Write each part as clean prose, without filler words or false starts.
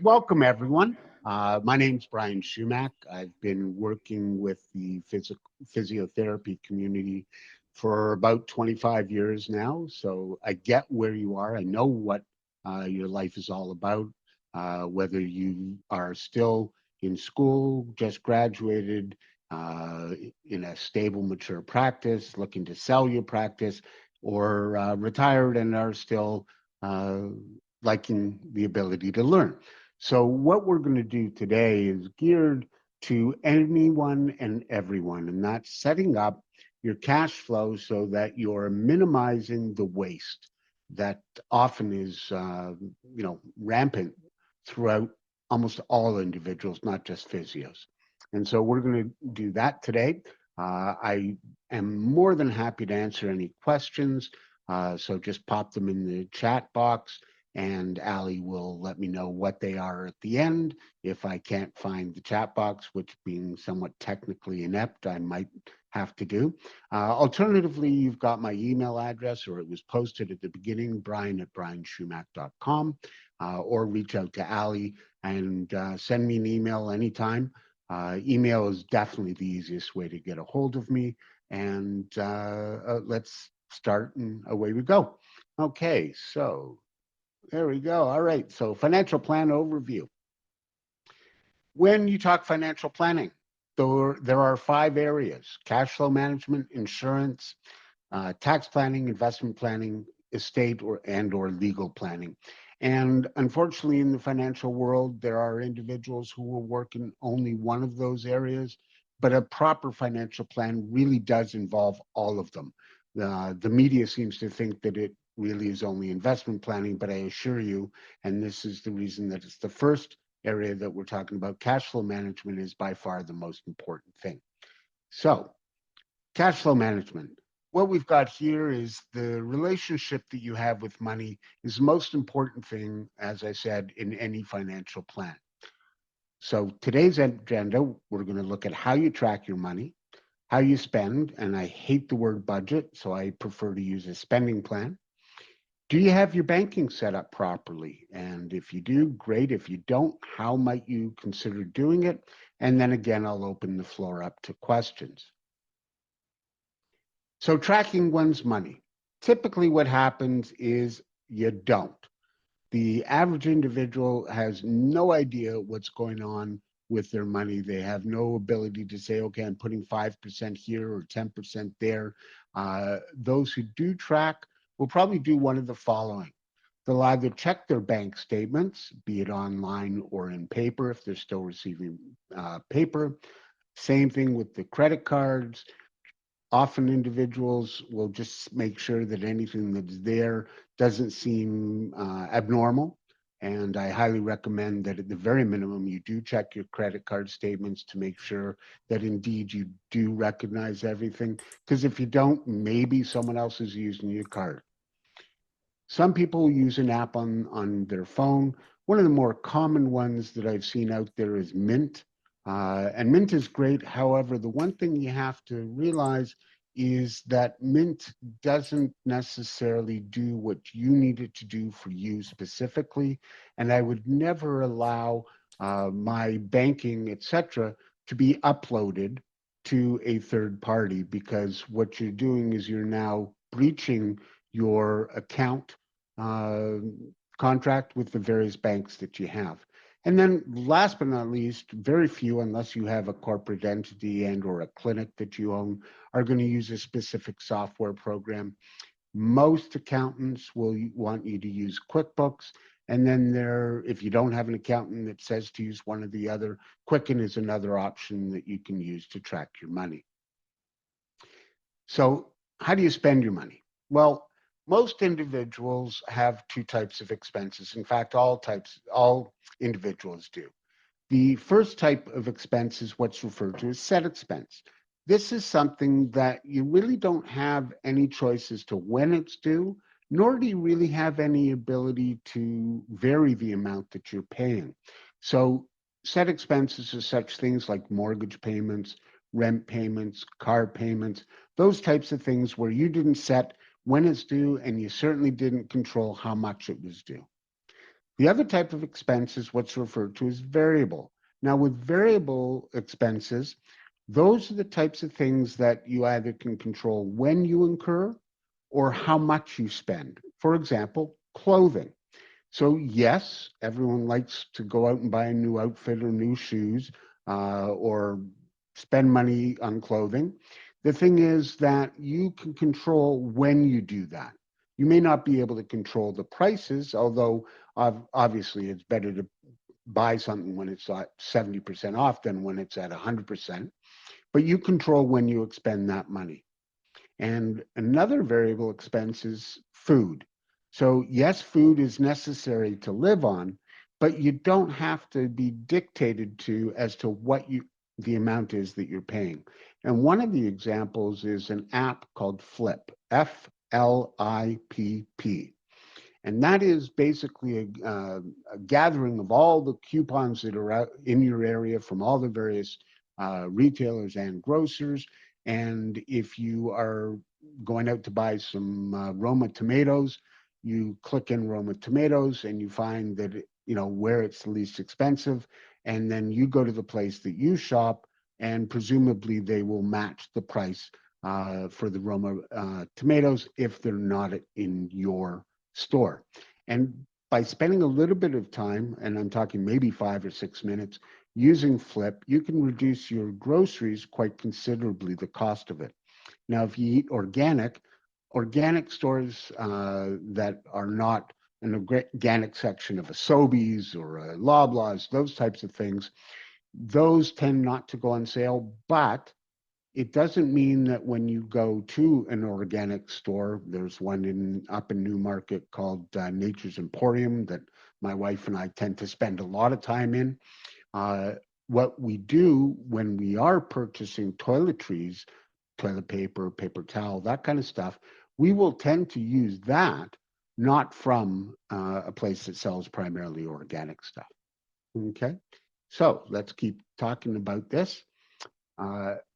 Welcome, everyone. My name's Brian Shumak. I've been working with the physiotherapy community for about 25 years now. So I get where you are. I know what your life is all about, whether you are still in school, just graduated, uh, in a stable, mature practice, looking to sell your practice, or retired and are still uh, liking the ability to learn. So, what we're going to do today is geared to anyone and everyone, and that's setting up your cash flow so that you're minimizing the waste that often is, rampant throughout almost all individuals, not just physios. And so, we're going to do that today. I am more than happy to answer any questions. So, just pop them in the chat box and Ali will let me know what they are at the end. If I can't find the chat box, which being somewhat technically inept, I might have to do. Alternatively, you've got my email address, or it was posted at the beginning, brian@brianschumack.com, or reach out to Ali and send me an email anytime. Email is definitely the easiest way to get a hold of me. And let's start and away we go. Okay, so there we go. All right. So, financial plan overview. When you talk financial planning, there are five areas: cash flow management, insurance, tax planning, investment planning, estate or legal planning. And unfortunately, in the financial world, there are individuals who will work in only one of those areas, but a proper financial plan really does involve all of them. The media seems to think that it really is only investment planning, but I assure you, and this is the reason that it's the first area that we're talking about, cash flow management is by far the most important thing. So, cash flow management. What we've got here is the relationship that you have with money is the most important thing, as I said, in any financial plan. So today's agenda, we're going to look at how you track your money, how you spend, and I hate the word budget, so I prefer to use a spending plan. Do you have your banking set up properly? And if you do, great. If you don't, how might you consider doing it? And then again, I'll open the floor up to questions. So, tracking one's money. Typically, what happens is you don't. The average individual has no idea what's going on with their money. They have no ability to say, okay, I'm putting 5% here or 10% there. Those who do track will probably do one of the following. They'll either check their bank statements, be it online or in paper if they're still receiving paper. Same thing with the credit cards. Often individuals will just make sure that anything that's there doesn't seem abnormal. And I highly recommend that at the very minimum, you do check your credit card statements to make sure that indeed you do recognize everything. Because if you don't, maybe someone else is using your card. Some people use an app on their phone. One of the more common ones that I've seen out there is Mint. And Mint is great. However, the one thing you have to realize is that Mint doesn't necessarily do what you need it to do for you specifically. And I would never allow my banking, etc., to be uploaded to a third party, because what you're doing is you're now breaching your account uh, contract with the various banks that you have. And then last but not least, very few, unless you have a corporate entity and or a clinic that you own, are going to use a specific software program. Most accountants will want you to use QuickBooks. And then if you don't have an accountant that says to use one or the other, Quicken is another option that you can use to track your money. So how do you spend your money? Well, most individuals have two types of expenses. In fact, all individuals do. The first type of expense is what's referred to as set expense. This is something that you really don't have any choice as to when it's due, nor do you really have any ability to vary the amount that you're paying. So set expenses are such things like mortgage payments, rent payments, car payments, those types of things where you didn't set when it's due and you certainly didn't control how much it was due. The other type of expense is what's referred to as variable. Now, with variable expenses, those are the types of things that you either can control when you incur or how much you spend. For example, clothing. So, yes, everyone likes to go out and buy a new outfit or new shoes or spend money on clothing. The thing is that you can control when you do that. You may not be able to control the prices, although obviously it's better to buy something when it's at 70% off than when it's at 100%, but you control when you expend that money. And another variable expense is food. So, yes, food is necessary to live on, but you don't have to be dictated to as to what the amount is that you're paying. And one of the examples is an app called Flip, Flipp. And that is basically a gathering of all the coupons that are out in your area from all the various retailers and grocers. And if you are going out to buy some Roma tomatoes, you click in Roma tomatoes and you find that, where it's the least expensive. And then you go to the place that you shop, and presumably they will match the price for the Roma tomatoes if they're not in your store. And by spending a little bit of time, and I'm talking maybe 5 or 6 minutes, using Flip, you can reduce your groceries quite considerably, the cost of it. Now, if you eat organic stores that are not an organic section of a Sobeys or a Loblaws, those types of things, those tend not to go on sale, but it doesn't mean that when you go to an organic store, there's one up in Newmarket called Nature's Emporium that my wife and I tend to spend a lot of time in. Uh, what we do when we are purchasing toiletries, toilet paper, paper towel, that kind of stuff, we will tend to use that, not from a place that sells primarily organic stuff. Okay, so let's keep talking about this.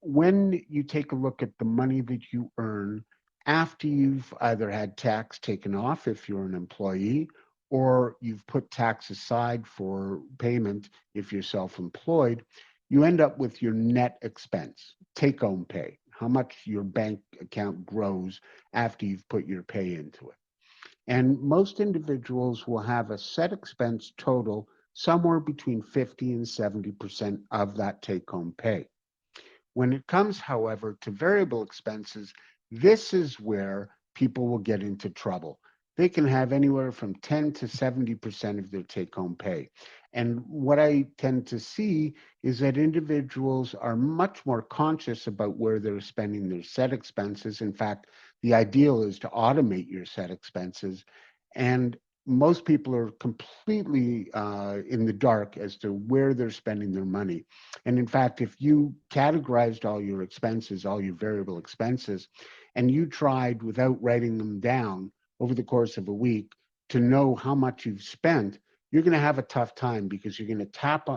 When you take a look at the money that you earn after you've either had tax taken off if you're an employee, or you've put tax aside for payment if you're self-employed, you end up with your net expense, take-home pay, how much your bank account grows after you've put your pay into it. And most individuals will have a set expense total somewhere between 50 and 70% of that take-home pay. When it comes, however, to variable expenses, this is where people will get into trouble. They can have anywhere from 10 to 70% of their take home pay. And what I tend to see is that individuals are much more conscious about where they're spending their set expenses. In fact, the ideal is to automate your set expenses. And most people are completely in the dark as to where they're spending their money. And in fact, if you categorized all your expenses, all your variable expenses, and you tried without writing them down over the course of a week to know how much you've spent, you're going to have a tough time because you're going to tap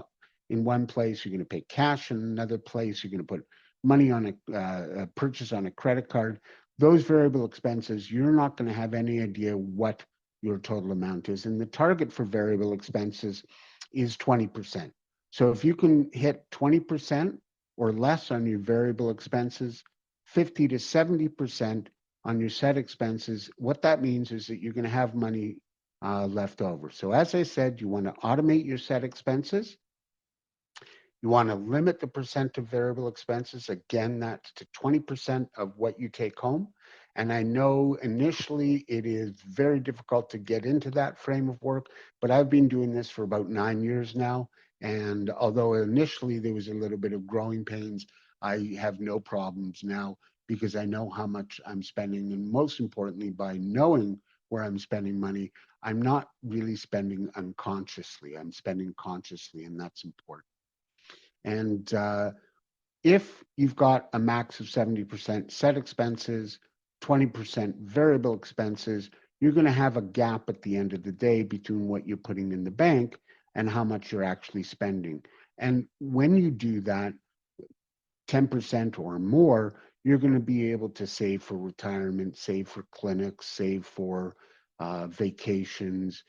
in one place, you're going to pay cash in another place, you're going to put money on a purchase on a credit card. Those variable expenses, you're not going to have any idea what your total amount is. And the target for variable expenses is 20%. So if you can hit 20% or less on your variable expenses, 50 to 70% on your set expenses, what that means is that you're going to have money left over. So as I said, you want to automate your set expenses. You want to limit the percent of variable expenses. Again, that's to 20% of what you take home. And I know initially it is very difficult to get into that frame of work, but I've been doing this for about 9 years now. And although initially there was a little bit of growing pains, I have no problems now because I know how much I'm spending. And most importantly, by knowing where I'm spending money, I'm not really spending unconsciously. I'm spending consciously, and that's important. And if you've got a max of 70% set expenses, 20% variable expenses, you're going to have a gap at the end of the day between what you're putting in the bank and how much you're actually spending. And when you do that, 10% or more, you're going to be able to save for retirement, save for clinics, save for vacations,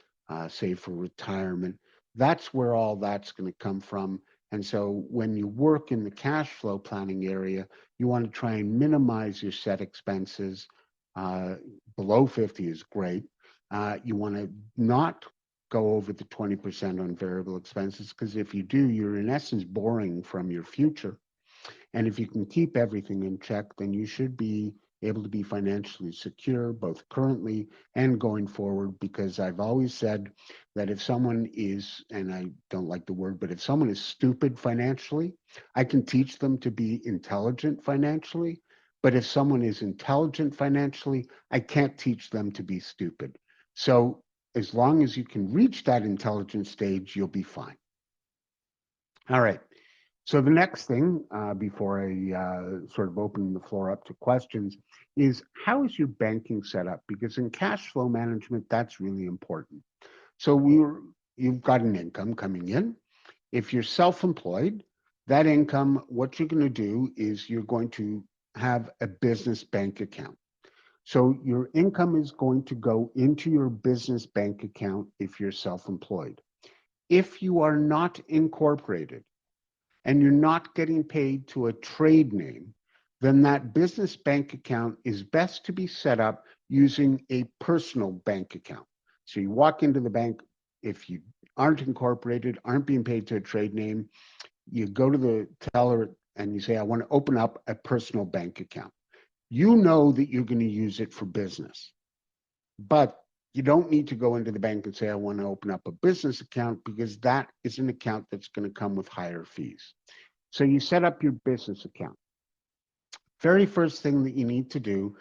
save for retirement. That's where all that's going to come from. And so when you work in the cash flow planning area, you want to try and minimize your set expenses. Uh, Below 50 is great. You want to not go over the 20% on variable expenses, because if you do, you're in essence borrowing from your future. And if you can keep everything in check, then you should be able to be financially secure, both currently and going forward. Because I've always said that if someone is, and I don't like the word, but if someone is stupid financially, I can teach them to be intelligent financially. But if someone is intelligent financially, I can't teach them to be stupid. So as long as you can reach that intelligent stage, you'll be fine. All right. So the next thing, before I sort of open the floor up to questions, is how is your banking set up? Because in cash flow management, that's really important. So you've got an income coming in. If you're self-employed, that income, what you're going to do is you're going to have a business bank account. So your income is going to go into your business bank account if you're self-employed. If you are not incorporated, and you're not getting paid to a trade name, then that business bank account is best to be set up using a personal bank account. So you walk into the bank, if you aren't incorporated, aren't being paid to a trade name, you go to the teller and you say, I want to open up a personal bank account. You know that you're going to use it for business, but you don't need to go into the bank and say, I want to open up a business account, because that is an account that's going to come with higher fees. So you set up your business account. Very first thing that you need to do,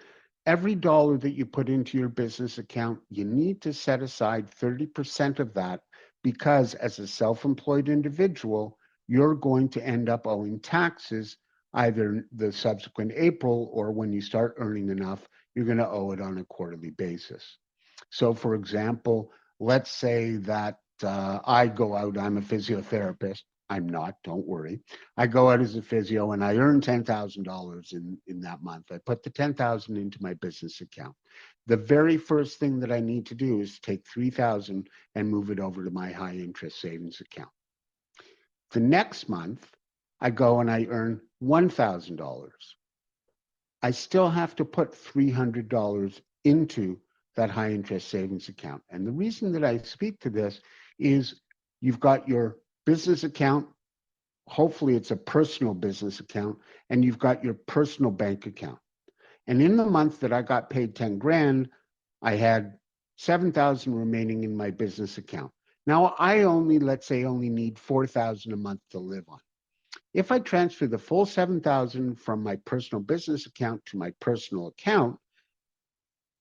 every dollar that you put into your business account, you need to set aside 30% of that, because as a self-employed individual, you're going to end up owing taxes either the subsequent April, or when you start earning enough, you're going to owe it on a quarterly basis. So for example, let's say that I go out, I'm a physiotherapist. I'm not, don't worry. I go out as a physio and I earn $10,000 in that month. I put the 10,000 into my business account. The very first thing that I need to do is take 3,000 and move it over to my high interest savings account. The next month, I go and I earn $1,000. I still have to put $300 into that high interest savings account. And the reason that I speak to this is you've got your business account. Hopefully it's a personal business account, and you've got your personal bank account. And in the month that I got paid 10 grand, I had 7,000 remaining in my business account. Now I only, let's say, only need 4,000 a month to live on. If I transfer the full 7,000 from my personal business account to my personal account,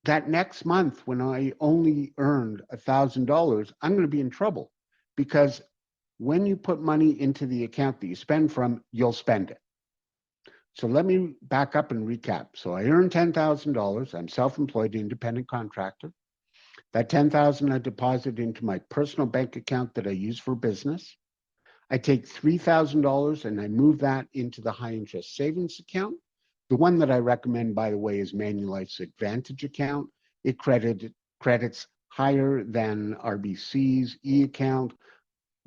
that next month when I only earned $1,000, I'm going to be in trouble, because when you put money into the account that you spend from, you'll spend it. So let me back up and recap. So I earned $10,000. I'm self-employed independent contractor. That 10,000 I deposit into my personal bank account that I use for business. I take $3,000 and I move that into the high interest savings account. The one that I recommend, by the way, is Manulife's Advantage account. It credits higher than RBC's E account,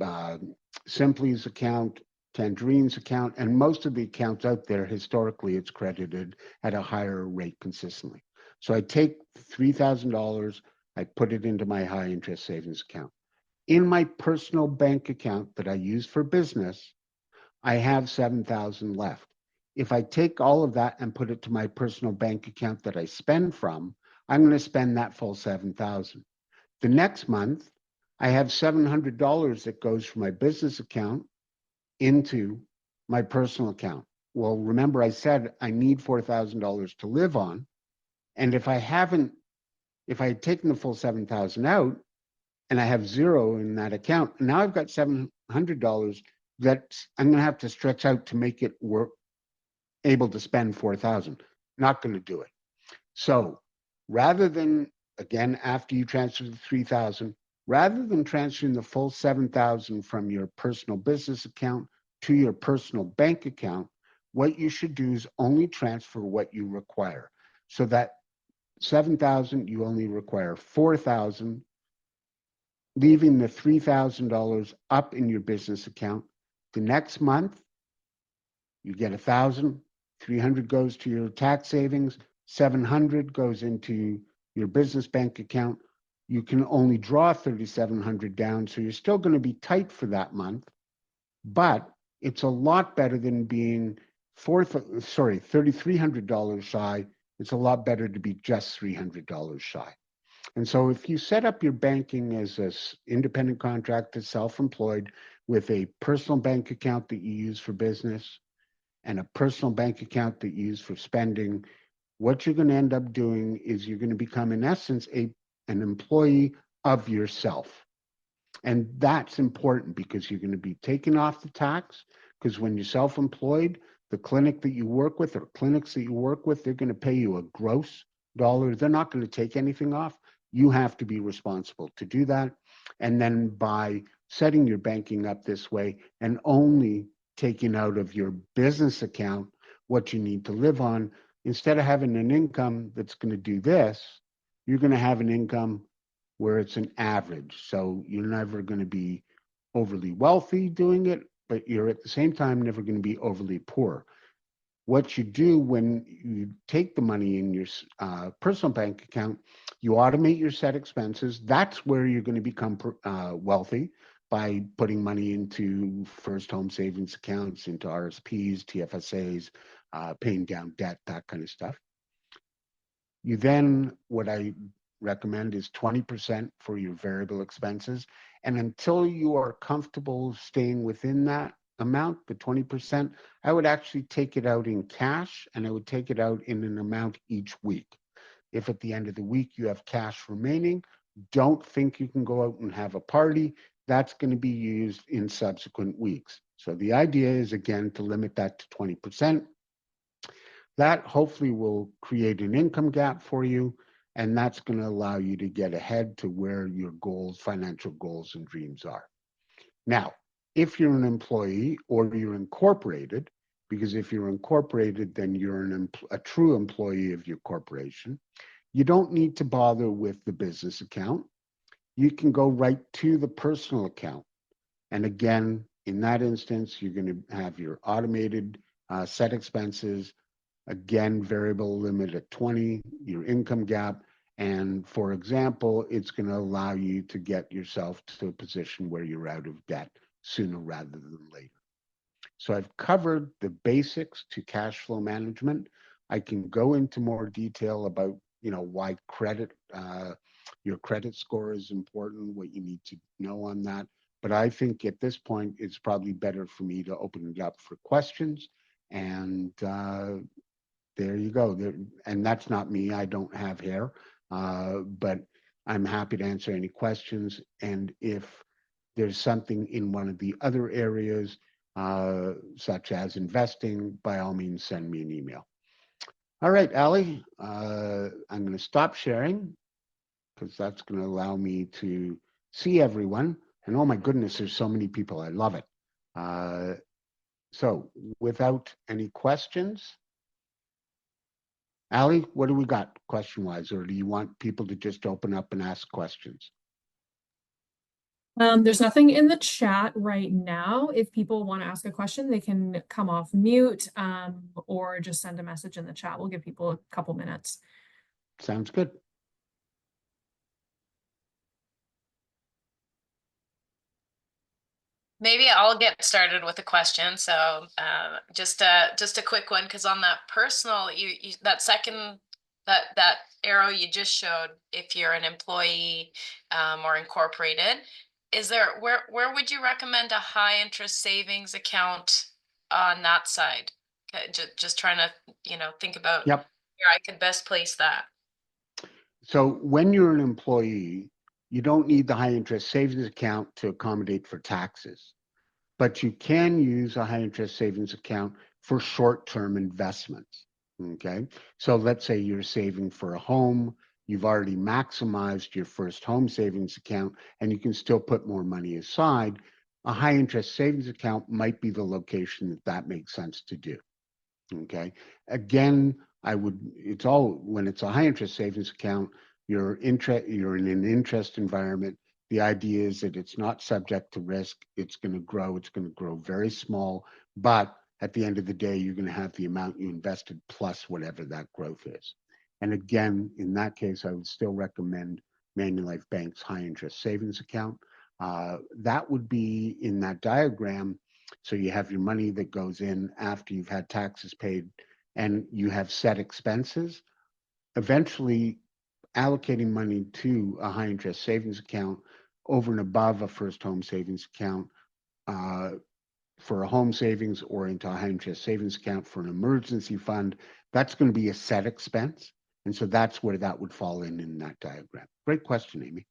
uh, Simply's account, Tangerine's account, and most of the accounts out there, historically, it's credited at a higher rate consistently. So I take $3,000, I put it into my high interest savings account. In my personal bank account that I use for business, I have 7,000 left. If I take all of that and put it to my personal bank account that I spend from, I'm going to spend that full 7,000. The next month, I have $700 that goes from my business account into my personal account. Well, remember I said I need $4,000 to live on. And if I had taken the full 7,000 out and I have zero in that account, now I've got $700 that I'm going to have to stretch out to make it work, able to spend 4,000. Not going to do it. So rather than, again, after you transfer the 3,000, rather than transferring the full 7,000 from your personal business account to your personal bank account, what you should do is only transfer what you require. So that 7,000, you only require 4,000 leaving the $3,000 up in your business account. The next month, you get 1,000, 300 goes to your tax savings, 700 goes into your business bank account. You can only draw 3,700 down, so you're still going to be tight for that month, but it's a lot better than being $3,300 shy. It's a lot better to be just $300 shy. And so if you set up your banking as an independent contractor, self-employed, with a personal bank account that you use for business and a personal bank account that you use for spending, what you're going to end up doing is you're going to become, in essence, an employee of yourself. And that's important because you're going to be taking off the tax, because when you're self-employed, the clinic that you work with or clinics that you work with, they're going to pay you a gross dollar. They're not going to take anything off. You have to be responsible to do that. And then by setting your banking up this way and only taking out of your business account what you need to live on, instead of having an income that's going to do this, you're going to have an income where it's an average. So you're never going to be overly wealthy doing it, but you're at the same time never going to be overly poor. What you do when you take the money in your personal bank account, you automate your set expenses. That's where you're going to become wealthy, by putting money into first home savings accounts, into RSPs, TFSAs, paying down debt, that kind of stuff. You then, what I recommend is 20% for your variable expenses. And until you are comfortable staying within that amount, the 20%, I would actually take it out in cash, and I would take it out in an amount each week. If at the end of the week you have cash remaining, don't think you can go out and have a party. That's going to be used in subsequent weeks. So the idea is, again, to limit that to 20%. That hopefully will create an income gap for you, and that's going to allow you to get ahead to where your goals, financial goals and dreams are. Now, if you're an employee or you're incorporated, because if you're incorporated, then you're a true employee of your corporation, you don't need to bother with the business account. You can go right to the personal account. And again, in that instance, you're going to have your automated set expenses. Again, variable limit at 20, your income gap. And for example, it's going to allow you to get yourself to a position where you're out of debt sooner rather than later. So I've covered the basics to cash flow management. I can go into more detail about, why your credit score is important, what you need to know on that. But I think at this point, it's probably better for me to open it up for questions. And there you go. And that's not me. I don't have hair, but I'm happy to answer any questions. And if there's something in one of the other areas, such as investing, by all means, send me an email. All right, Ali, I'm going to stop sharing because that's going to allow me to see everyone. And oh my goodness, there's so many people. I love it. So without any questions, Ali, what do we got question-wise, or do you want people to just open up and ask questions? There's nothing in the chat right now. If people want to ask a question, they can come off mute or just send a message in the chat. We'll give people a couple minutes. Sounds good. Maybe I'll get started with a question. So just a quick one, because on that personal, you that second that arrow you just showed, if you're an employee or incorporated, is there where would you recommend a high interest savings account on that side? Okay, just trying to think about Yep. where I could best place that. So when you're an employee, you don't need the high interest savings account to accommodate for taxes, but you can use a high interest savings account for short-term investments. Okay. So let's say you're saving for a home, you've already maximized your first home savings account, and you can still put more money aside. A high interest savings account might be the location that makes sense to do. Okay. Again, it's all, when it's a high interest savings account, you're in an interest environment. The idea is that it's not subject to risk. It's going to grow. It's going to grow very small. But at the end of the day, you're going to have the amount you invested plus whatever that growth is. And again, in that case, I would still recommend Manulife Bank's high interest savings account. That would be in that diagram. So you have your money that goes in after you've had taxes paid and you have set expenses. Eventually, allocating money to a high interest savings account over and above a first home savings account for a home savings or into a high interest savings account for an emergency fund, that's going to be a set expense. And so that's where that would fall in that diagram. Great question, Amy.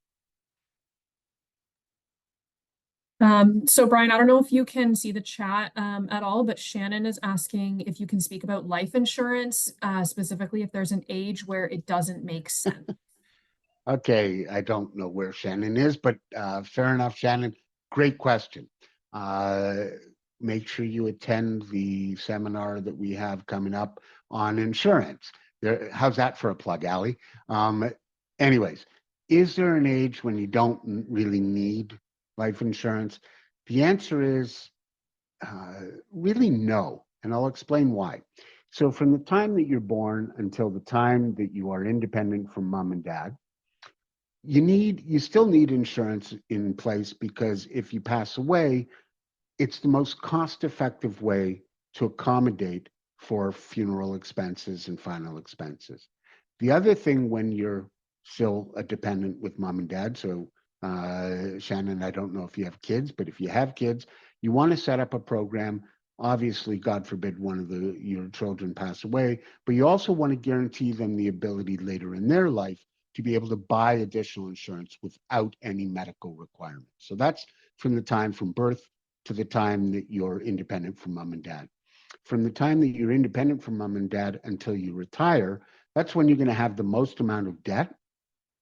So Brian, I don't know if you can see the chat at all, but Shannon is asking if you can speak about life insurance, specifically if there's an age where it doesn't make sense. Okay, I don't know where Shannon is, but fair enough, Shannon. Great question. Make sure you attend the seminar that we have coming up on insurance. How's that for a plug, Ali? Anyways, is there an age when you don't really need life insurance? The answer is really no, and I'll explain why. So from the time that you're born until the time that you are independent from mom and dad, you still need insurance in place, because if you pass away, it's the most cost-effective way to accommodate for funeral expenses and final expenses. The other thing, when you're still a dependent with mom and dad, so Shannon, I don't know if you have kids, but if you have kids, you want to set up a program. Obviously, God forbid one of your children pass away, but you also want to guarantee them the ability later in their life to be able to buy additional insurance without any medical requirements. So that's from the time from birth to the time that you're independent from mom and dad. From the time that you're independent from mom and dad until you retire, that's when you're going to have the most amount of debt.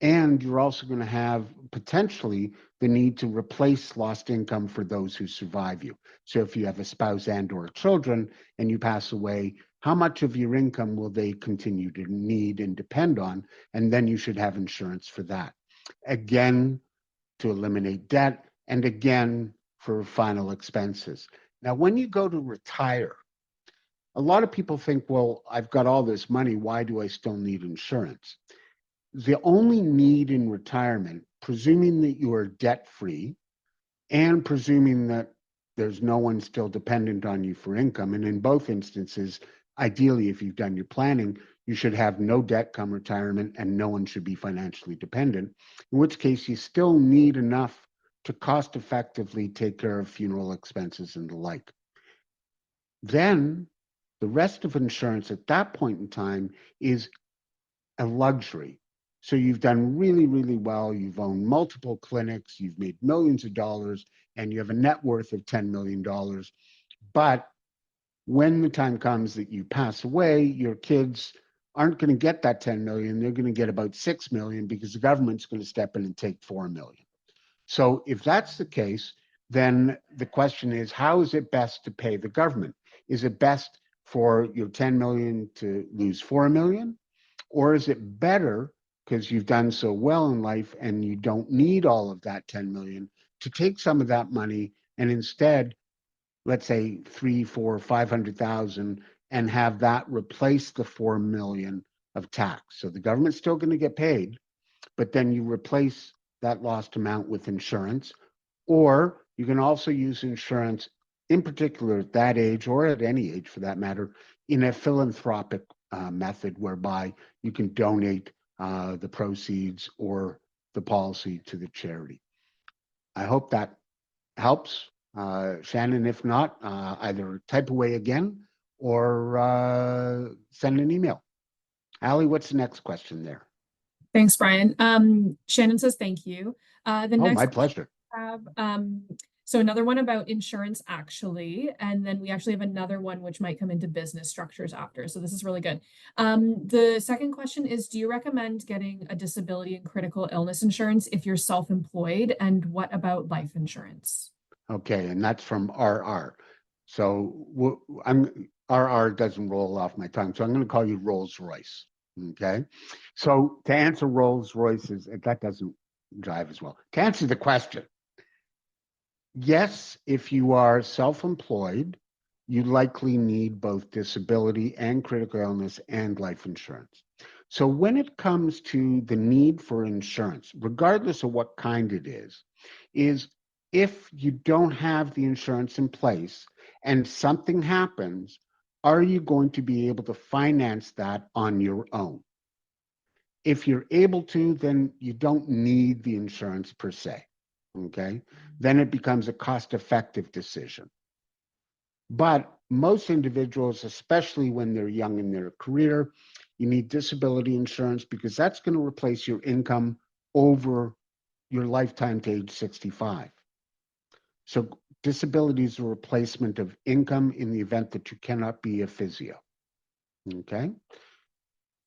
And you're also going to have potentially the need to replace lost income for those who survive you. So if you have a spouse and or children and you pass away, how much of your income will they continue to need and depend on? And then you should have insurance for that. Again, to eliminate debt, and again, for final expenses. Now, when you go to retire, a lot of people think, well, I've got all this money, why do I still need insurance? The only need in retirement, presuming that you are debt-free and presuming that there's no one still dependent on you for income, and in both instances, ideally, if you've done your planning, you should have no debt come retirement and no one should be financially dependent, in which case you still need enough to cost effectively take care of funeral expenses and the like. Then the rest of insurance at that point in time is a luxury. So you've done really, really well. You've owned multiple clinics, you've made millions of dollars, and you have a net worth of $10 million. But when the time comes that you pass away, your kids aren't going to get that 10 million. They're going to get about 6 million because the government's going to step in and take 4 million. So if that's the case, then the question is, how is it best to pay the government? Is it best for your 10 million to lose 4 million? Or is it better, because you've done so well in life and you don't need all of that 10 million, to take some of that money and instead, let's say 3, 4, 500,000, and have that replace the 4 million of tax? So the government's still going to get paid, but then you replace that lost amount with insurance. Or you can also use insurance, in particular at that age, or at any age for that matter, in a philanthropic method whereby you can donate the proceeds or the policy to the charity. I hope that helps. Shannon, if not, either type away again or send an email. Ali, what's the next question there? Thanks, Brian. Shannon says thank you. The Oh, next my pleasure. have so another one about insurance, actually, and then we actually have another one which might come into business structures after, so this is really good. The second question is, do you recommend getting a disability and critical illness insurance if you're self-employed, and what about life insurance? Okay, and that's from RR. So RR doesn't roll off my tongue, so I'm going to call you Rolls Royce. Okay, so to answer Rolls Royce's, that doesn't drive as well. To answer the question, yes, if you are self-employed, you likely need both disability and critical illness and life insurance. So when it comes to the need for insurance, regardless of what kind it is if you don't have the insurance in place and something happens, are you going to be able to finance that on your own? If you're able to, then you don't need the insurance per se, okay? Then it becomes a cost-effective decision. But most individuals, especially when they're young in their career, you need disability insurance because that's going to replace your income over your lifetime to age 65. So disability is a replacement of income in the event that you cannot be a physio, okay?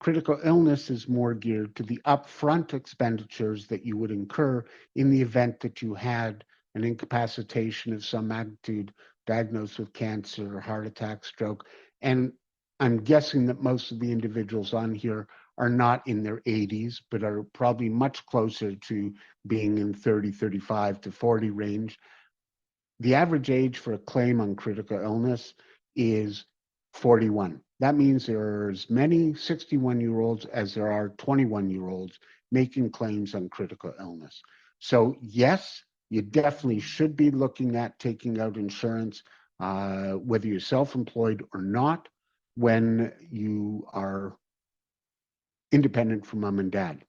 Critical illness is more geared to the upfront expenditures that you would incur in the event that you had an incapacitation of some magnitude, diagnosed with cancer, heart attack, stroke. And I'm guessing that most of the individuals on here are not in their 80s, but are probably much closer to being in 30, 35 to 40 range. The average age for a claim on critical illness is 41. That means there are as many 61-year-olds as there are 21-year-olds making claims on critical illness. So yes, you definitely should be looking at taking out insurance, whether you're self-employed or not, when you are independent from mom and dad.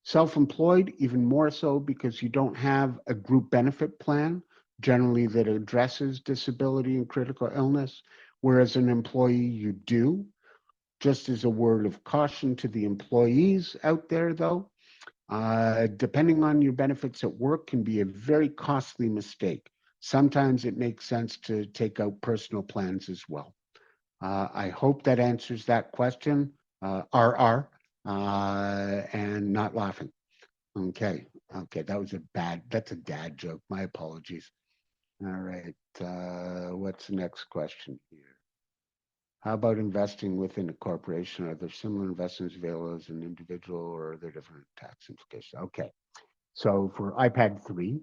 Self-employed, even more so because you don't have a group benefit plan generally that addresses disability and critical illness, whereas an employee you do. Just as a word of caution to the employees out there, though, depending on your benefits at work can be a very costly mistake. Sometimes it makes sense to take out personal plans as well. I hope that answers that question, RR, and not laughing. Okay, that's a dad joke. My apologies. All right, what's the next question here? How about investing within a corporation? Are there similar investments available as an individual, or are there different tax implications? Okay, so for iPad 3,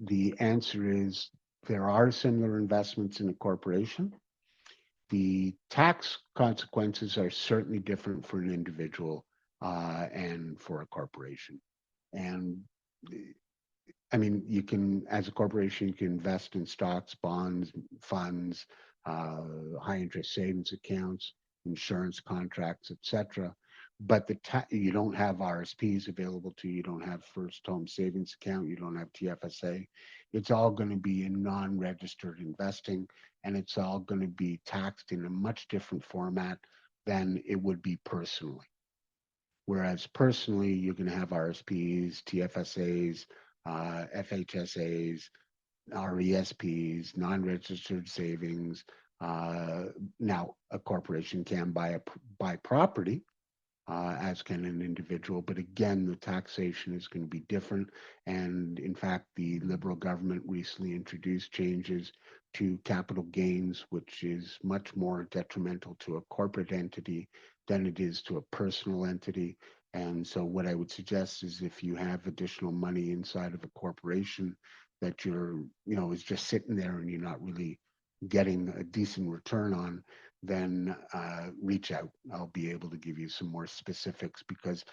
the answer is there are similar investments in a corporation. The tax consequences are certainly different for an individual and for a corporation. And I mean, you can, as a corporation, you can invest in stocks, bonds, funds, high interest savings accounts, insurance contracts, etc. But you don't have RSPs available to you. You don't have first home savings account. You don't have TFSA. It's all going to be in non-registered investing, and it's all going to be taxed in a much different format than it would be personally. Whereas personally, you're going to have RSPs, TFSAs, FHSAs, RESPs, non-registered savings. Now, a corporation can buy property, as can an individual, but again, the taxation is going to be different. And in fact, the Liberal government recently introduced changes to capital gains, which is much more detrimental to a corporate entity than it is to a personal entity. And so what I would suggest is if you have additional money inside of a corporation that is just sitting there and you're not really getting a decent return on, then reach out. I'll be able to give you some more specifics because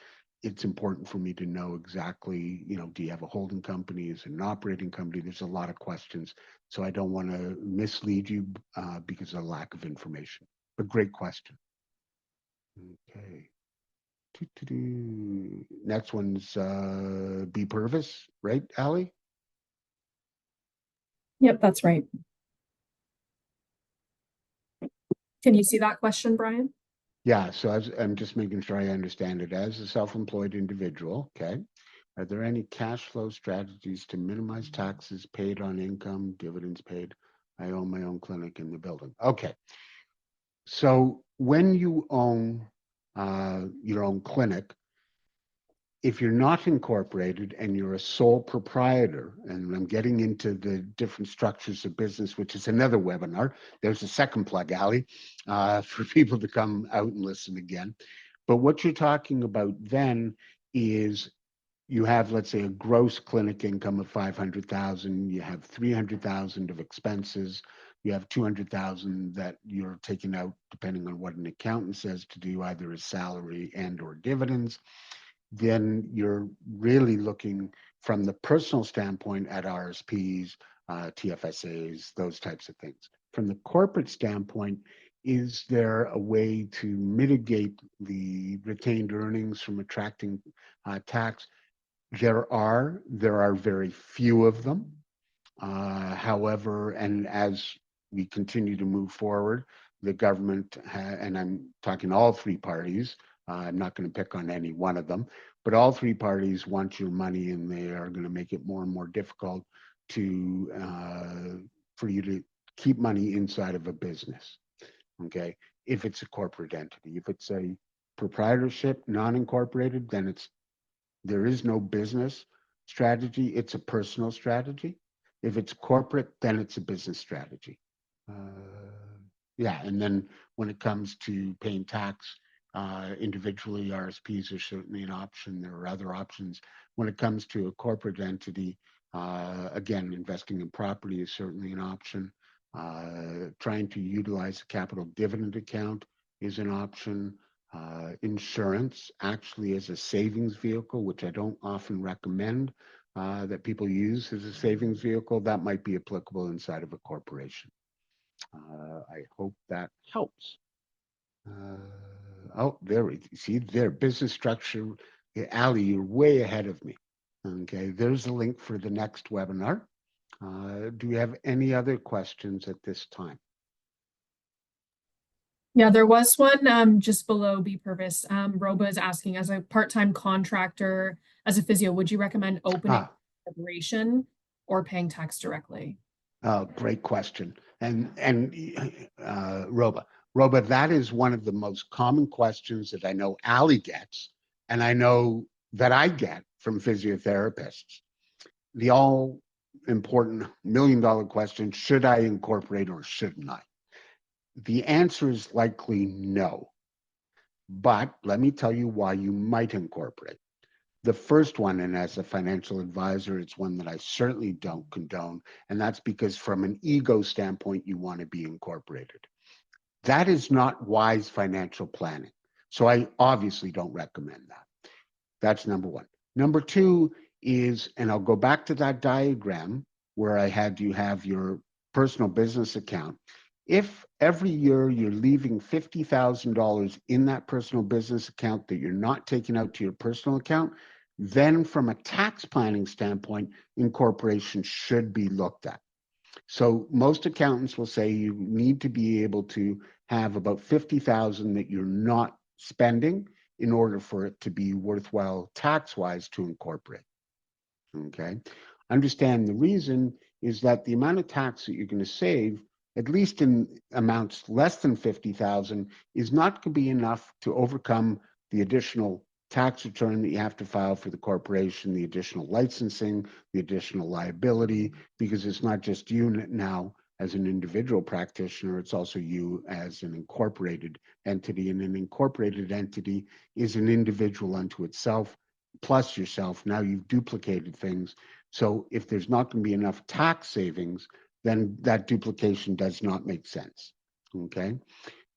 it's important for me to know exactly, do you have a holding company? Is it an operating company? There's a lot of questions. So I don't want to mislead you because of lack of information. But great question. Okay. Next one's B. Purvis, right, Allie? Yep, that's right. Can you see that question, Brian? Yeah, so I'm just making sure I understand it. As a self-employed individual, okay, are there any cash flow strategies to minimize taxes paid on income, dividends paid? I own my own clinic in the building. Okay, so when you own your own clinic, if you're not incorporated and you're a sole proprietor, and I'm getting into the different structures of business, which is another webinar. There's a second plug, Allie, for people to come out and listen again. But what you're talking about then is you have, let's say, a gross clinic income of 500,000, you have 300,000 of expenses, you have 200,000 that you're taking out, depending on what an accountant says to do, either as salary and or dividends, then you're really looking from the personal standpoint at RSPs, TFSAs, those types of things. From the corporate standpoint, is there a way to mitigate the retained earnings from attracting tax? There are very few of them. However, and as we continue to move forward, the government, and I'm talking all three parties, I'm not going to pick on any one of them, but all three parties want your money, and they are going to make it more and more difficult to for you to keep money inside of a business. Okay, if it's a corporate entity, if it's a proprietorship, non-incorporated, then there is no business strategy. It's a personal strategy. If it's corporate, then it's a business strategy. Yeah, and then when it comes to paying tax individually, RSPs are certainly an option. There are other options. When it comes to a corporate entity, again, investing in property is certainly an option. Trying to utilize a capital dividend account is an option. Insurance actually as a savings vehicle, which I don't often recommend that people use as a savings vehicle, that might be applicable inside of a corporation. I hope that helps. Oh, there we see there, business structure. Ali, you're way ahead of me. Okay, there's a link for the next webinar. Do we have any other questions at this time? Yeah, there was one just below B Purvis. Roba is asking, as a part-time contractor, as a physio, would you recommend opening a corporation or paying tax directly? Great question. And Roba, that is one of the most common questions that I know Ali gets, and I know that I get from physiotherapists. The all important $1 million question, should I incorporate or shouldn't I? The answer is likely no. But let me tell you why you might incorporate. The first one, and as a financial advisor, it's one that I certainly don't condone, and that's because from an ego standpoint, you want to be incorporated. That is not wise financial planning. So I obviously don't recommend that. That's number one. Number two is, and I'll go back to that diagram where I had you have your personal business account. If every year you're leaving $50,000 in that personal business account that you're not taking out to your personal account, then from a tax planning standpoint, incorporation should be looked at. So most accountants will say you need to be able to have about 50,000 that you're not spending in order for it to be worthwhile tax-wise to incorporate. Okay. Understand the reason is that the amount of tax that you're going to save, at least in amounts less than 50,000, is not going to be enough to overcome the additional tax return that you have to file for the corporation, the additional licensing, the additional liability, because it's not just you now as an individual practitioner, it's also you as an incorporated entity, and an incorporated entity is an individual unto itself, plus yourself. Now you've duplicated things. So if there's not going to be enough tax savings, then that duplication does not make sense. Okay.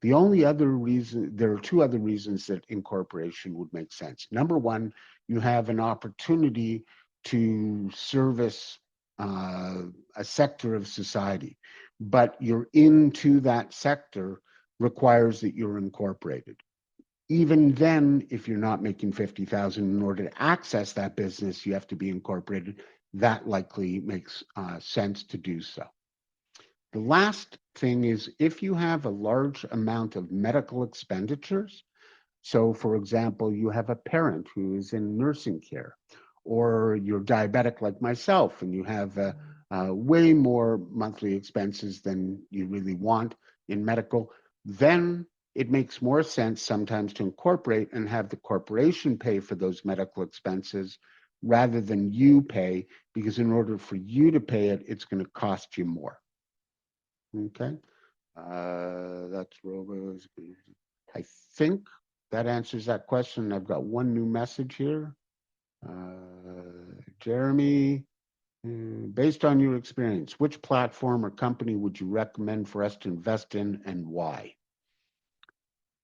The only other reason, there are two other reasons that incorporation would make sense. Number one, you have an opportunity to service a sector of society, but you're into that sector requires that you're incorporated. Even then, if you're not making 50,000, in order to access that business, you have to be incorporated. That likely makes sense to do so. The last thing is if you have a large amount of medical expenditures, so for example, you have a parent who is in nursing care, or you're diabetic like myself, and you have way more monthly expenses than you really want in medical, then it makes more sense sometimes to incorporate and have the corporation pay for those medical expenses rather than you pay, because in order for you to pay it, it's going to cost you more. Okay, that's Robo's. I think that answers that question. I've got one new message here. Jeremy, based on your experience, which platform or company would you recommend for us to invest in and why?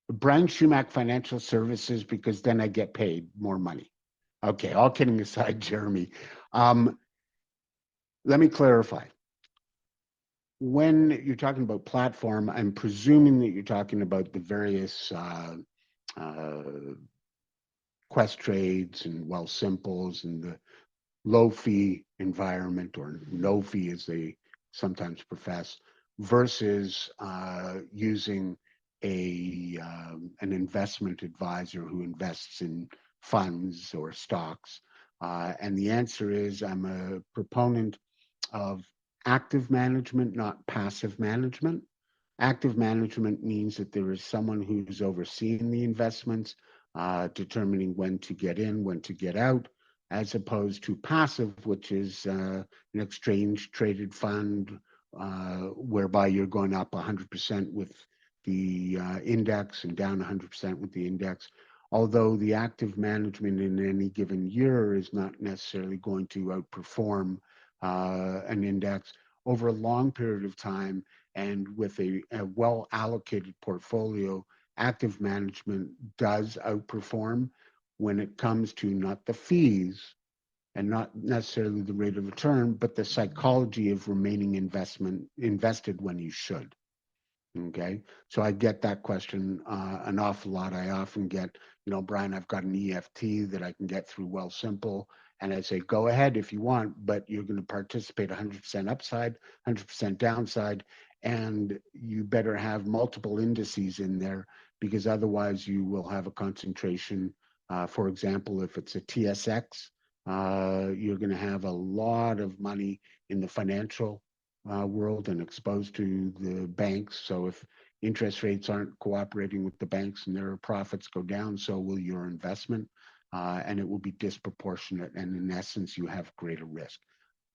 Brian Shumak Financial Services, because then I get paid more money. Okay, all kidding aside, Jeremy. Let me clarify. When you're talking about platform, I'm presuming that you're talking about the various Quest Trades and Simples and the low fee environment, or no fee as they sometimes profess, versus using an investment advisor who invests in funds or stocks. And the answer is I'm a proponent of active management, not passive management. Active management means that there is someone who's overseeing the investments, determining when to get in, when to get out, as opposed to passive, which is an exchange traded fund, whereby you're going up 100% with the index and down 100% with the index. Although the active management in any given year is not necessarily going to outperform an index over a long period of time, and with a well allocated portfolio, active management does outperform when it comes to not the fees and not necessarily the rate of return, but the psychology of remaining invested when you should. Okay, so I get that question an awful lot. I often get, Brian, I've got an EFT that I can get through Simple. And I say, go ahead if you want, but you're going to participate 100% upside, 100% downside, and you better have multiple indices in there, because otherwise you will have a concentration. For example, if it's a TSX, you're going to have a lot of money in the financial world and exposed to the banks. So if interest rates aren't cooperating with the banks and their profits go down, so will your investment, and it will be disproportionate. And in essence, you have greater risk.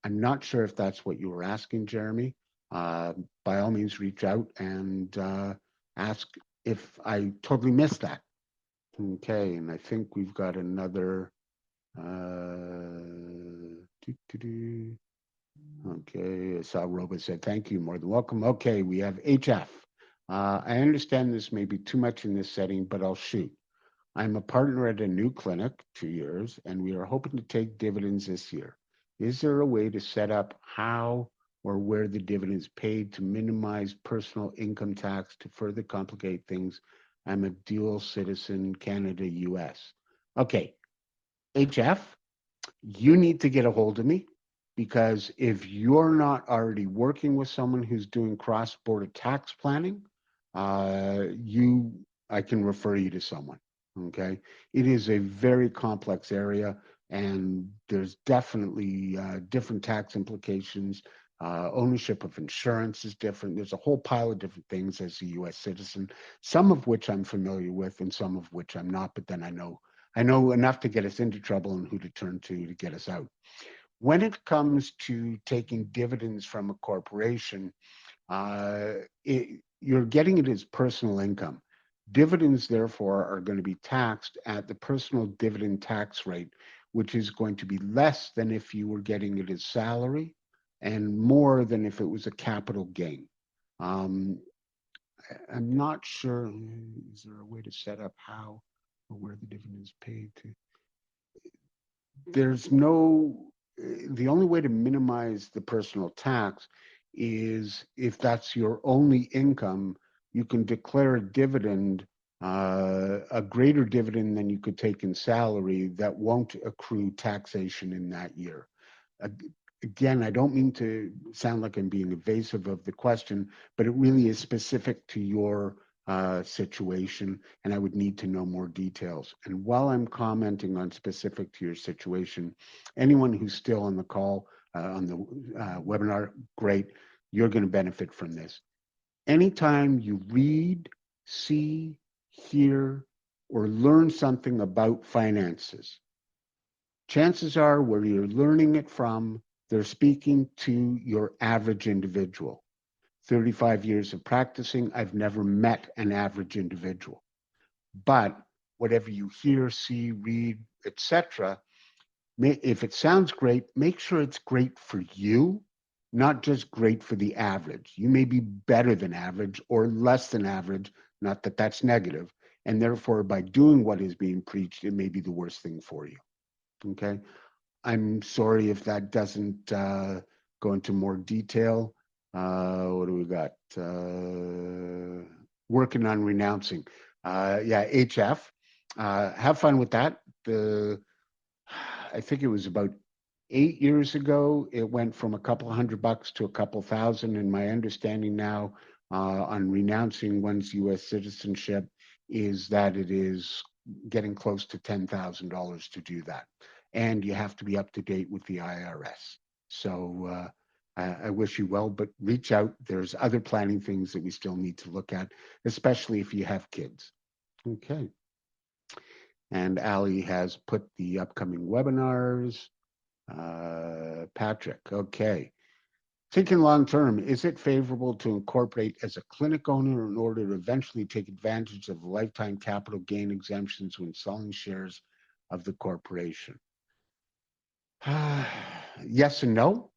I'm not sure if that's what you were asking, Jeremy. By all means, reach out and ask if I totally missed that. Okay, and I think we've got another. Okay, I saw Robert said, thank you, more than welcome. Okay, we have HF. I understand this may be too much in this setting, but I'll shoot. I'm a partner at a new clinic, 2 years, and we are hoping to take dividends this year. Is there a way to set up how or where the dividends paid to minimize personal income tax to further complicate things? I'm a dual citizen, Canada, US. Okay, HF, you need to get a hold of me, because if you're not already working with someone who's doing cross-border tax planning, I can refer you to someone. Okay, it is a very complex area, and there's definitely different tax implications. Ownership of insurance is different. There's a whole pile of different things as a U.S. citizen, some of which I'm familiar with, and some of which I'm not. But then I know enough to get us into trouble and who to turn to get us out. When it comes to taking dividends from a corporation, you're getting it as personal income. Dividends, therefore, are going to be taxed at the personal dividend tax rate, which is going to be less than if you were getting it as salary and more than if it was a capital gain. I'm not sure. Is there a way to set up how or where the dividend is paid to? The only way to minimize the personal tax is if that's your only income, you can declare a dividend, a greater dividend than you could take in salary that won't accrue taxation in that year. Again, I don't mean to sound like I'm being evasive of the question, but it really is specific to your situation, and I would need to know more details. And while I'm commenting on specific to your situation, anyone who's still on the call, on the webinar, great, you're going to benefit from this. Anytime you read, see, hear, or learn something about finances, chances are where you're learning it from, they're speaking to your average individual. 35 years of practicing, I've never met an average individual. But whatever you hear, see, read, etc., If it sounds great, make sure it's great for you, not just great for the average. You may be better than average or less than average, not that that's negative. And therefore, by doing what is being preached, it may be the worst thing for you. Okay. I'm sorry if that doesn't go into more detail. What do we got? Working on renouncing. Yeah, HF. Have fun with that. I think it was about 8 years ago. It went from a couple $100 to a couple thousand. And my understanding now on renouncing one's U.S. citizenship is that it is getting close to $10,000 to do that. And you have to be up to date with the IRS. So I wish you well, but reach out. There's other planning things that we still need to look at, especially if you have kids. Okay. And Ali has put the upcoming webinars. Patrick, okay. Thinking long term, is it favorable to incorporate as a clinic owner in order to eventually take advantage of lifetime capital gain exemptions when selling shares of the corporation? Yes and no.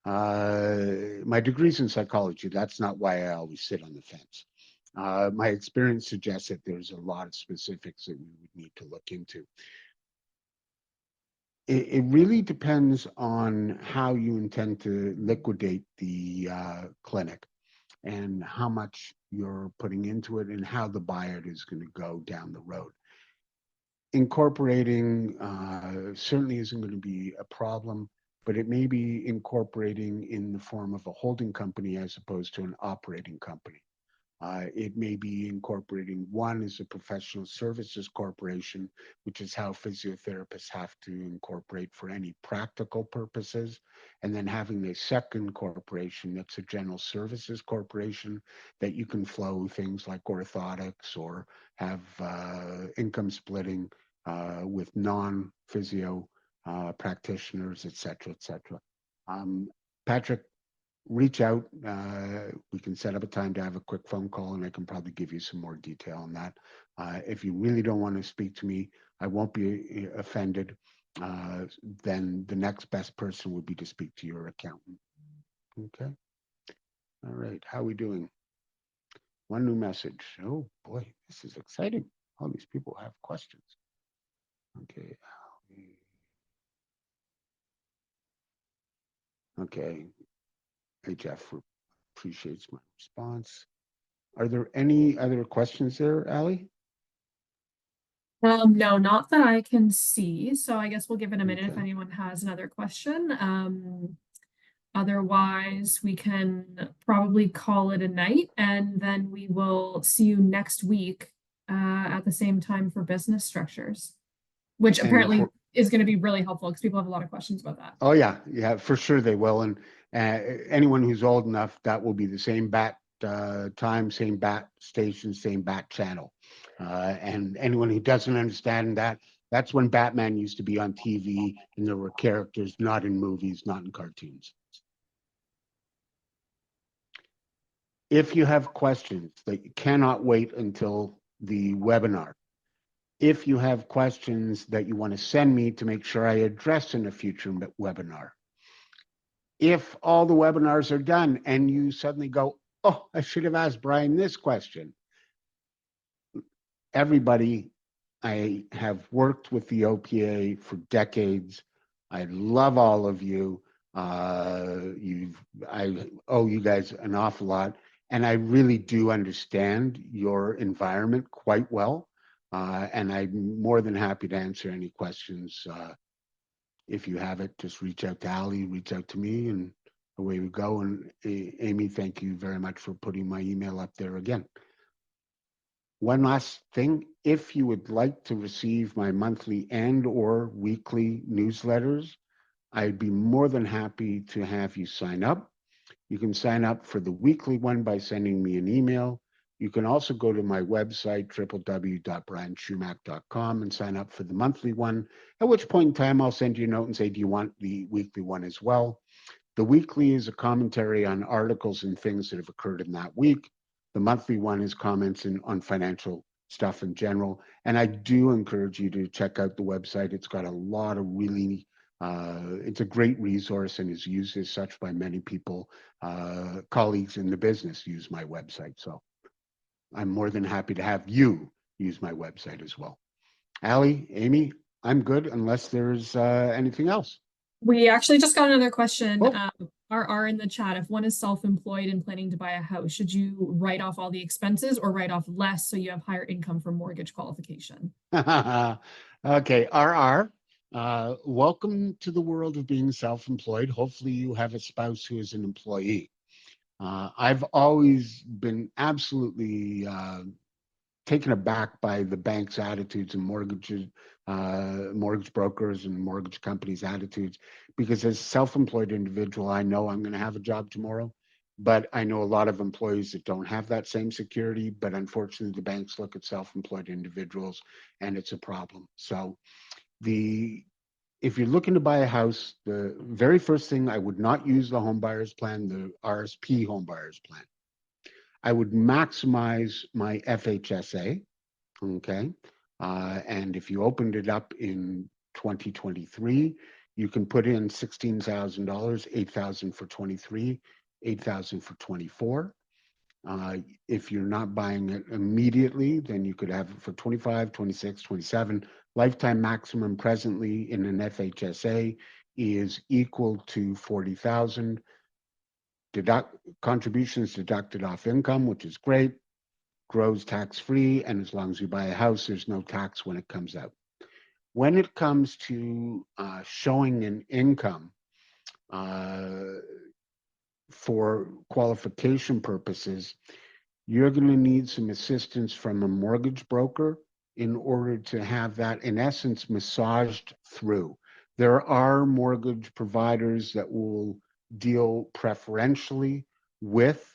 My degree's in psychology. That's not why I always sit on the fence. My experience suggests that there's a lot of specifics that we would need to look into. It really depends on how you intend to liquidate the clinic and how much you're putting into it and how the buyer is going to go down the road. Incorporating certainly isn't going to be a problem, but it may be incorporating in the form of a holding company as opposed to an operating company. It may be incorporating one as a professional services corporation, which is how physiotherapists have to incorporate for any practical purposes, and then having a second corporation that's a general services corporation that you can flow things like orthotics or have income splitting with non-physio practitioners, et cetera, et cetera. Patrick, reach out. We can set up a time to have a quick phone call and I can probably give you some more detail on that. If you really don't want to speak to me, I won't be offended. Then the next best person would be to speak to your accountant. Okay. All right. How are we doing? One new message. Oh boy, this is exciting. All these people have questions. Okay. Okay. HF appreciates my response. Are there any other questions there, Ali? No, not that I can see. So I guess we'll give it a minute if Okay. anyone has another question. Otherwise, we can probably call it a night and then we will see you next week at the same time for business structures, which And apparently is going to be really helpful because people have a lot of questions about that. oh yeah, for sure they will. And anyone who's old enough, that will be the same bat time, same bat station, same bat channel. And anyone who doesn't understand that, that's when Batman used to be on TV and there were characters, not in movies, not in cartoons. If you have questions that you cannot wait until the webinar, if you have questions that you want to send me to make sure I address in a future webinar, if all the webinars are done and you suddenly go, oh, I should have asked Brian this question. Everybody, I have worked with the OPA for decades. I love all of you. I owe you guys an awful lot. And I really do understand your environment quite well. And I'm more than happy to answer any questions. If you have it, just reach out to Ali, reach out to me, and away we go. And Amy, thank you very much for putting my email up there again. One last thing, if you would like to receive my monthly and or weekly newsletters, I'd be more than happy to have you sign up. You can sign up for the weekly one by sending me an email. You can also go to my website, www.brianschumack.com, and sign up for the monthly one, at which point in time I'll send you a note and say, do you want the weekly one as well? The weekly is a commentary on articles and things that have occurred in that week. The monthly one is comments on financial stuff in general. And I do encourage you to check out the website. It's got a lot of really It's a great resource and is used as such by many people. Colleagues in the business use my website. So I'm more than happy to have you use my website as well. Allie, Amy, I'm good unless there's anything else. We actually just got another question, Oh. RR in the chat. If one is self-employed and planning to buy a house, should you write off all the expenses or write off less so you have higher income for mortgage qualification? Okay, RR, welcome to the world of being self-employed. Hopefully you have a spouse who is an employee. I've always been absolutely taken aback by the bank's attitudes and mortgage brokers and mortgage companies' attitudes, because as a self-employed individual, I know I'm going to have a job tomorrow, but I know a lot of employees that don't have that same security. But unfortunately, the banks look at self-employed individuals, and it's a problem. So if you're looking to buy a house, the very first thing, I would not use the home buyers plan, the RSP home buyers plan. I would maximize my FHSA, okay? And if you opened it up in 2023, you can put in $16,000, 8,000 for 23, 8,000 for 24. If you're not buying it immediately, then you could have it for 25, 26, 27. Lifetime maximum presently in an FHSA is equal to 40,000. Contributions deducted off income, which is great, grows tax-free, and as long as you buy a house, there's no tax when it comes out. When it comes to showing an income for qualification purposes, you're going to need some assistance from a mortgage broker in order to have that, in essence, massaged through. There are mortgage providers that will deal preferentially with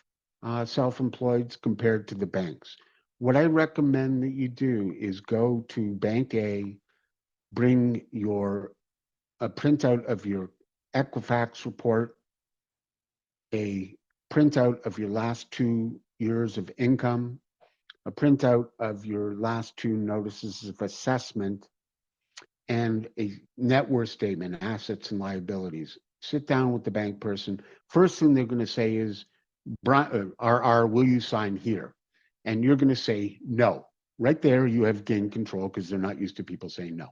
self-employeds compared to the banks. What I recommend that you do is go to Bank A, bring a printout of your Equifax report, a printout of your last 2 years of income, a printout of your last 2 notices of assessment, and a net worth statement, assets and liabilities. Sit down with the bank person. First thing they're going to say is, RR, will you sign here? And you're going to say no. Right there, you have gained control because they're not used to people saying no.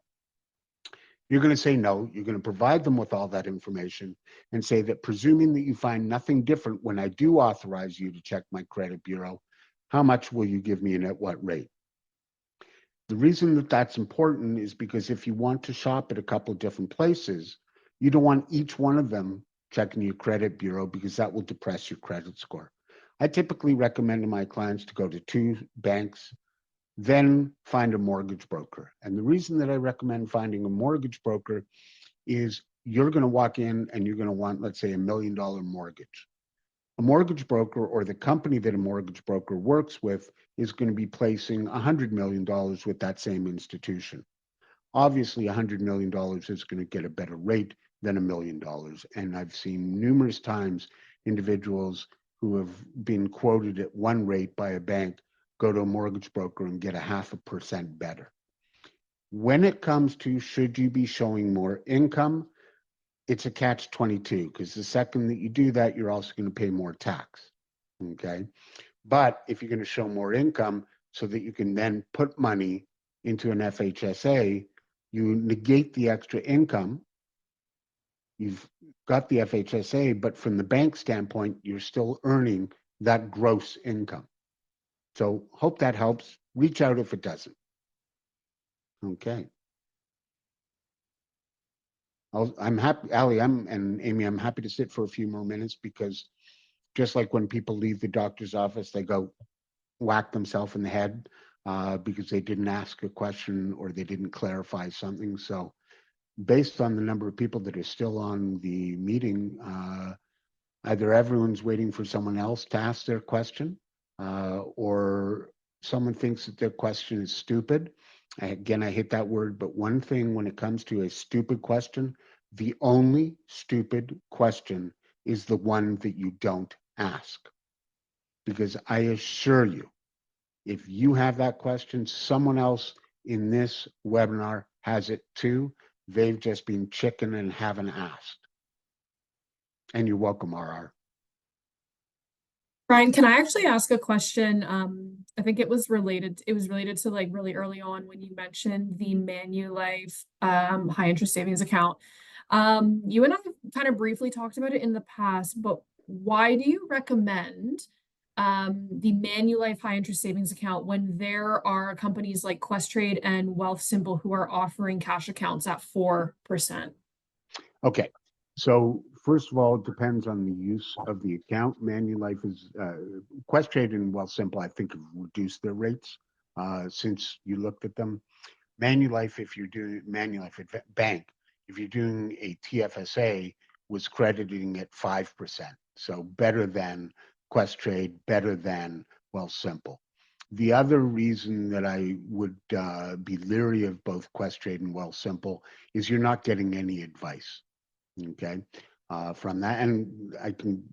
You're going to say no. You're going to provide them with all that information and say that, presuming that you find nothing different when I do authorize you to check my credit bureau, how much will you give me and at what rate? The reason that that's important is because if you want to shop at a couple of different places, you don't want each one of them checking your credit bureau, because that will depress your credit score. I typically recommend to my clients to go to 2 banks, then find a mortgage broker. And the reason that I recommend finding a mortgage broker is you're going to walk in and you're going to want, let's say, $1 million mortgage. A mortgage broker, or the company that a mortgage broker works with, is going to be placing $100 million with that same institution. Obviously, $100 million is going to get a better rate than $1 million. And I've seen numerous times individuals who have been quoted at one rate by a bank go to a mortgage broker and get a 0.5% better. When it comes to should you be showing more income, it's a catch-22, because the second that you do that, you're also going to pay more tax. Okay. But if you're going to show more income so that you can then put money into an FHSA, you negate the extra income. You've got the FHSA, but from the bank standpoint, you're still earning that gross income. So hope that helps. Reach out if it doesn't. Okay. I'm happy, Allie, and Amy, I'm happy to sit for a few more minutes, because just like when people leave the doctor's office, they go whack themselves in the head because they didn't ask a question or they didn't clarify something. So based on the number of people that are still on the meeting, either everyone's waiting for someone else to ask their question, or someone thinks that their question is stupid. Again, I hate that word, but one thing when it comes to a stupid question, the only stupid question is the one that you don't ask. Because I assure you, if you have that question, someone else in this webinar has it too. They've just been chicken and haven't asked. And you're welcome, RR. Brian, can I actually ask a question? I think it was related to like really early on when you mentioned the Manulife high interest savings account. You and I kind of briefly talked about it in the past, but why do you recommend the Manulife high interest savings account when there are companies like Questrade and Wealthsimple who are offering cash accounts at 4%? Okay, so first of all, it depends on the use of the account. Manulife is, Questrade and Wealthsimple, I think, have reduced their rates since you looked at them. Manulife, if you're doing Bank, if you're doing a TFSA, was crediting at 5%. So better than Questrade, better than Wealthsimple. The other reason that I would be leery of both Questrade and Wealthsimple is you're not getting any advice. Okay, from that, and I can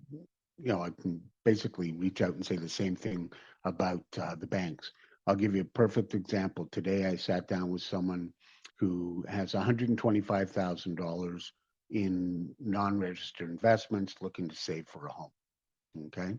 basically reach out and say the same thing about the banks. I'll give you a perfect example. Today, I sat down with someone who has $125,000 in non-registered investments, looking to save for a home. Okay,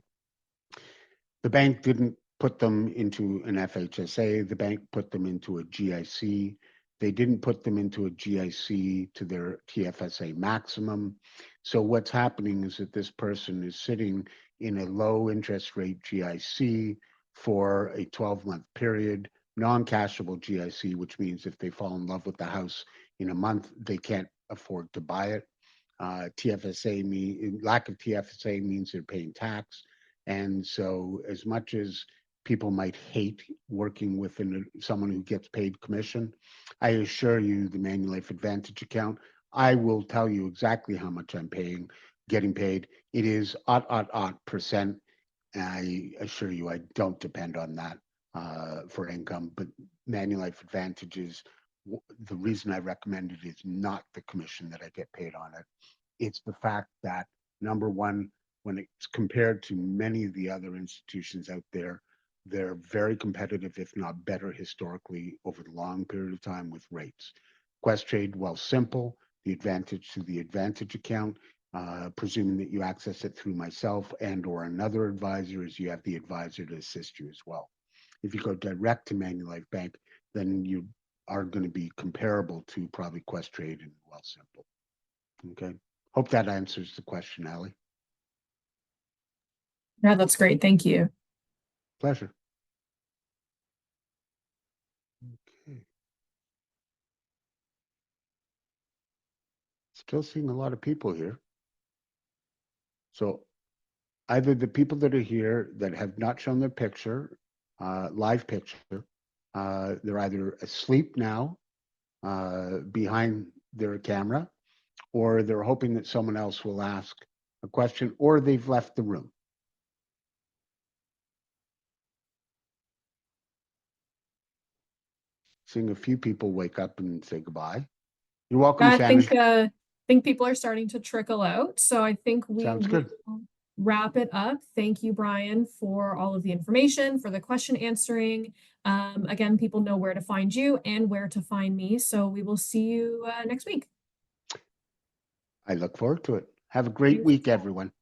the bank didn't put them into an FHSA. The bank put them into a GIC. They didn't put them into a GIC to their TFSA maximum. So what's happening is that this person is sitting in a low interest rate GIC for a 12-month period, non-cashable GIC, which means if they fall in love with the house in a month, they can't afford to buy it. Lack of TFSA means they're paying tax. And so as much as people might hate working with someone who gets paid commission, I assure you the Manulife Advantage account, I will tell you exactly how much I'm getting paid. It is %. I assure you I don't depend on that for income, but Manulife Advantage is the reason I recommend it is not the commission that I get paid on it. It's the fact that, number one, when it's compared to many of the other institutions out there, they're very competitive, if not better, historically over the long period of time with rates. Questrade, Wealthsimple, the advantage to the Advantage account, presuming that you access it through myself and or another advisor, is you have the advisor to assist you as well. If you go direct to Manulife Bank, then you are going to be comparable to probably Questrade and Wealthsimple. Okay. Hope that answers the question, Allie. Yeah, that's great. Thank you. Pleasure. Okay. Still seeing a lot of people here. So either the people that are here that have not shown their picture, live picture, they're either asleep now behind their camera, or they're hoping that someone else will ask a question, or they've left the room. Seeing a few people wake up and say goodbye. You're welcome, I Shannon. think people are starting to trickle out. So I think we Sounds good. will wrap it up. Thank you, Brian, for all of the information, for the question answering. Again, people know where to find you and where to find me. So we will see you next week. I look forward to it. Have a great week, everyone.